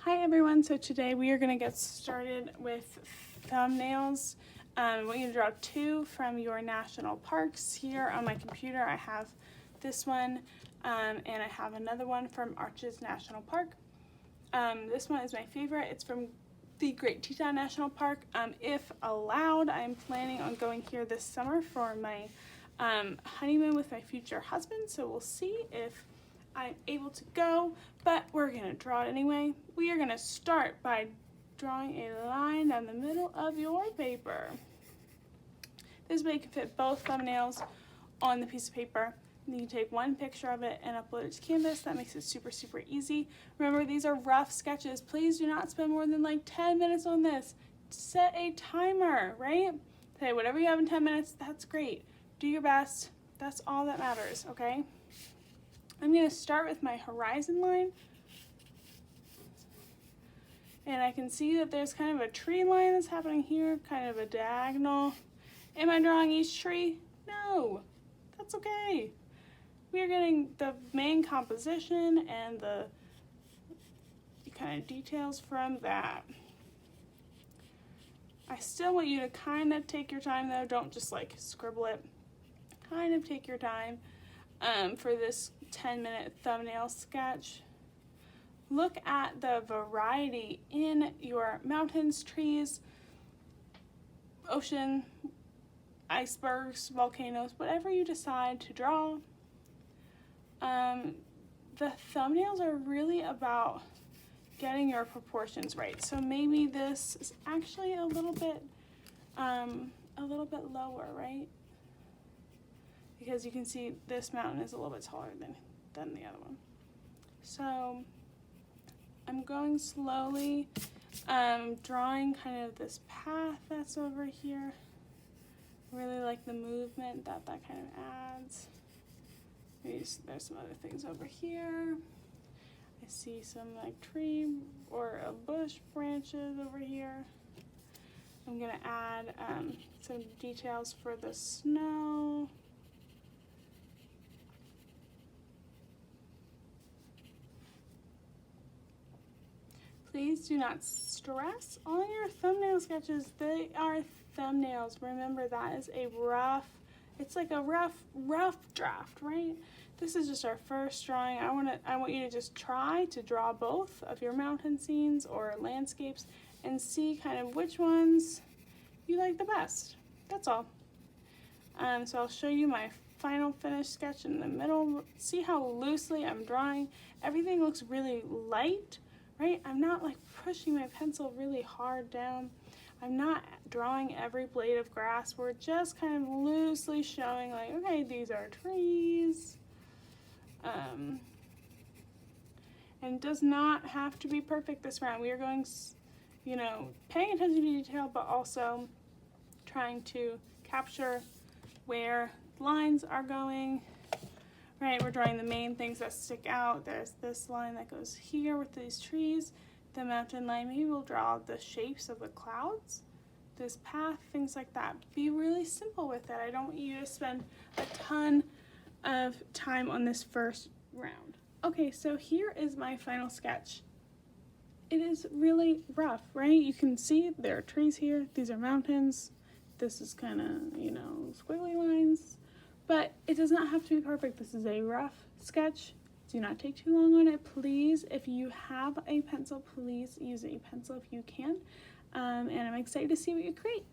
Hi everyone, so today we are going to get started with thumbnails. I want you to draw two from your national parks. Here on my computer I have this one and I have another one from Arches National Park. This one is my favorite. It's from the Great Teton National Park. If allowed, I'm planning on going here this summer for my honeymoon with my future husband, so we'll see if I'm able to go, but we're gonna draw it anyway. We are gonna start by drawing a line down the middle of your paper. This way you can fit both thumbnails on the piece of paper. And you can take one picture of it and upload it to Canvas. That makes it super easy. Remember, these are rough sketches. Please do not spend more than like 10 minutes on this. Set a timer, right? Say whatever you have in 10 minutes, that's great. Do your best. That's all that matters, okay? I'm going to start with my horizon line, and I can see that there's kind of a tree line that's happening here, kind of a diagonal. Am I drawing each tree? No, that's okay. We are getting the main composition and the kind of details from that. I still want you to kind of take your time though, don't just like scribble it. Kind of take your time for this 10-minute thumbnail sketch. Look at the variety in your mountains, trees, ocean, icebergs, volcanoes, whatever you decide to draw. The thumbnails are really about getting your proportions right. So maybe this is actually a little bit lower, right? Because you can see this mountain is a little bit taller than the other one. So I'm going slowly, drawing kind of this path that's over here. Really like the movement that kind of adds. There's some other things over here. I see some like tree or a bush branches over here. I'm gonna add some details for the snow. Please do not stress on your thumbnail sketches. They are thumbnails. Remember, that is a rough, it's like a rough draft, right? This is just our first drawing. I want you to just try to draw both of your mountain scenes or landscapes and see kind of which ones you like the best. That's all. So I'll show you my final finished sketch in the middle. See how loosely I'm drawing? Everything looks really light. Right? I'm not like pushing my pencil really hard down. I'm not drawing every blade of grass. We're just kind of loosely showing like, okay, these are trees. And it does not have to be perfect this round. We are going, you know, paying attention to detail, but also trying to capture where lines are going. Right, we're drawing the main things that stick out. There's this line that goes here with these trees, the mountain line. Maybe we'll draw the shapes of the clouds, this path, things like that. Be really simple with it. I don't want you to spend a ton of time on this first round. Okay, so here is my final sketch. It is really rough, right? You can see there are trees here. These are mountains. This is kind of, you know, squiggly lines. But it does not have to be perfect. This is a rough sketch. Do not take too long on it, please. If you have a pencil, please use a pencil if you can. And I'm excited to see what you create.